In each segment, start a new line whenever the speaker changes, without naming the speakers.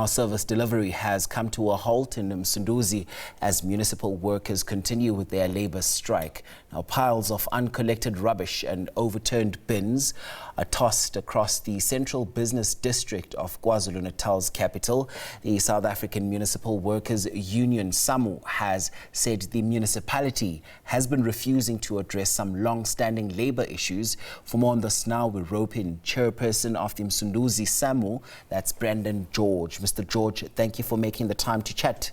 Our service delivery has come to a halt in Msunduzi as municipal workers continue with their labour strike. Now, piles of uncollected rubbish and overturned bins are tossed across the central business district of KwaZulu-Natal's capital. The South African Municipal Workers Union, SAMWU, has said the municipality has been refusing to address some long-standing labour issues. For more on this now, we rope in Chairperson of the Msunduzi SAMWU, that's Brandon George. Mr. George, thank you for making the time to chat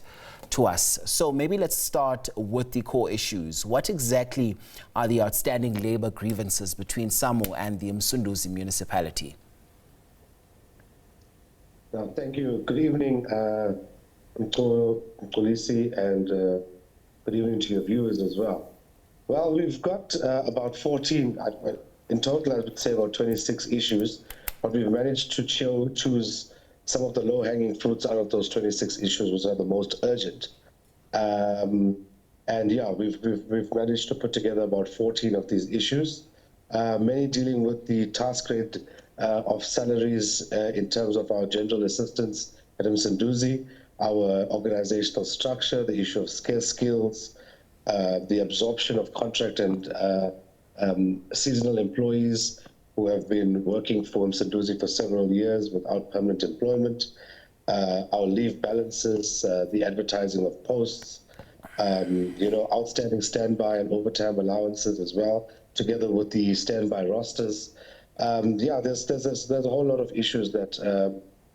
to us. So maybe let's start with the core issues. What exactly are the outstanding labour grievances between SAMWU and the Msunduzi municipality?
Thank you. Good evening, Mxolisi, and good evening to your viewers as well. Well, we've got about 14, in total I would say about 26 issues, but we've managed to choose some of the low-hanging fruits out of those 26 issues, which are the most urgent. And yeah, we've managed to put together about 14 of these issues, many dealing with the task rate of salaries in terms of our general assistants at Msunduzi, our organizational structure, the issue of scarce skills, the absorption of contract and seasonal employees who have been working for Msunduzi for several years without permanent employment, our leave balances, the advertising of posts, outstanding standby and overtime allowances as well, together with the standby rosters. Yeah, there's a whole lot of issues that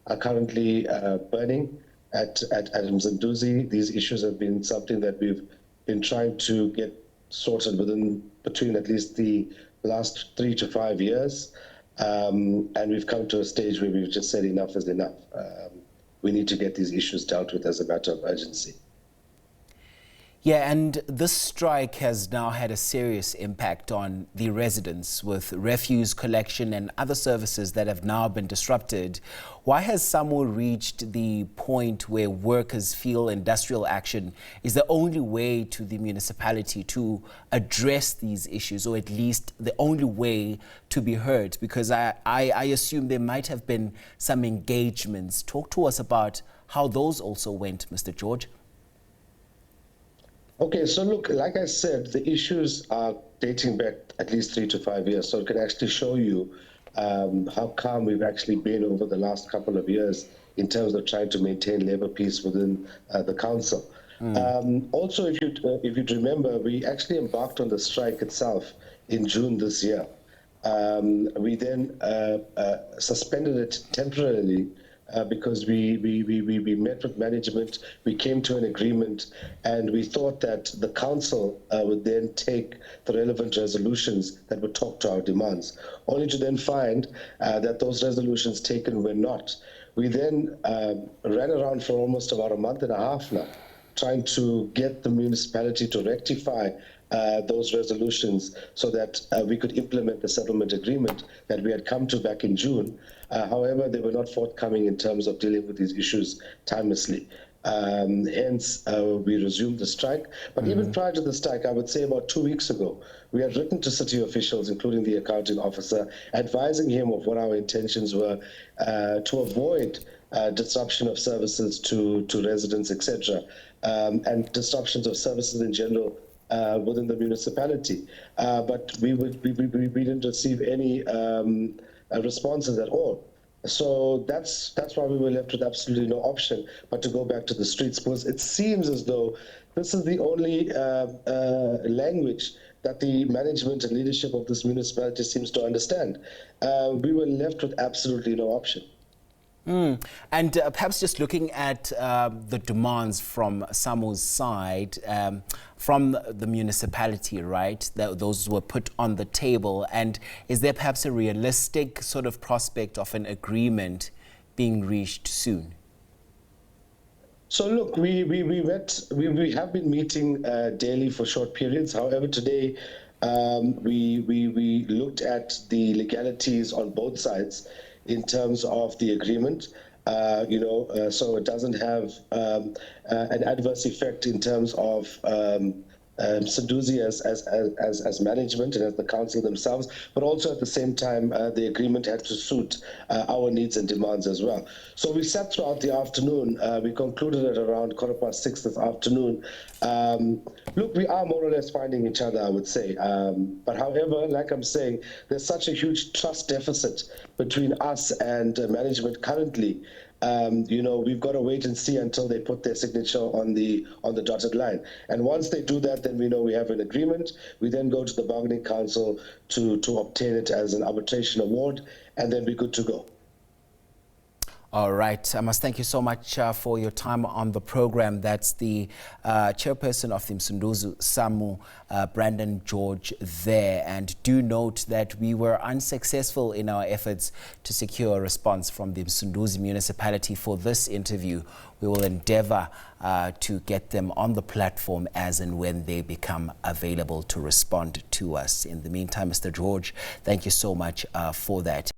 are currently burning at Msunduzi. These issues have been something that we've been trying to get sorted between at least the last 3 to 5 years, and we've come to a stage where we've just said enough is enough. We need to get these issues dealt with as a matter of urgency.
Yeah, and this strike has now had a serious impact on the residents, with refuse collection and other services that have now been disrupted. Why has SAMWU reached the point where workers feel industrial action is the only way to the municipality to address these issues, or at least the only way to be heard? Because I assume there might have been some engagements. Talk to us about how those also went, Mr. George.
Okay, so look, like I said, the issues are dating back at least 3 to 5 years, so it can actually show you how calm we've actually been over the last couple of years in terms of trying to maintain labour peace within the council. Also, if you'd remember, we actually embarked on the strike itself in June this year. We then suspended it temporarily because we met with management, we came to an agreement, and we thought that the council would then take the relevant resolutions that would talk to our demands, only to then find that those resolutions taken were not. We then ran around for almost about a month and a half now, trying to get the municipality to rectify those resolutions so that we could implement the settlement agreement that we had come to back in June. However, they were not forthcoming in terms of dealing with these issues timelessly. Hence, we resumed the strike. But even prior to the strike, I would say about 2 weeks ago, we had written to city officials, including the accounting officer, advising him of what our intentions were to avoid disruption of services to residents, etc., and disruptions of services in general within the municipality. But we didn't receive any responses at all. So that's why we were left with absolutely no option but to go back to the streets, because it seems as though this is the only language that the management and leadership of this municipality seems to understand. We were left with absolutely no option.
And perhaps just looking at the demands from SAMWU's side, from the municipality, right? Those were put on the table. And is there perhaps a realistic sort of prospect of an agreement being reached soon?
So look, we have been meeting daily for short periods. However, today we looked at the legalities on both sides in terms of the agreement, so it doesn't have an adverse effect in terms of Msunduzi as management and as the council themselves, but also at the same time, the agreement had to suit our needs and demands as well. So we sat throughout the afternoon. We concluded at around 6:15 this afternoon. Look, we are more or less finding each other, I would say. But however, like I'm saying, there's such a huge trust deficit between us and management currently. We've got to wait and see until they put their signature on the dotted line. And once they do that, then we know we have an agreement. We then go to the bargaining council to obtain it as an arbitration award, and then we're good to go.
All right. I must thank you so much for your time on the program. That's the chairperson of the Msunduzi SAMWU, Brandon George there. And do note that we were unsuccessful in our efforts to secure a response from the Msunduzi municipality for this interview. We will endeavor to get them on the platform as and when they become available to respond to us. In the meantime, Mr. George, thank you so much for that.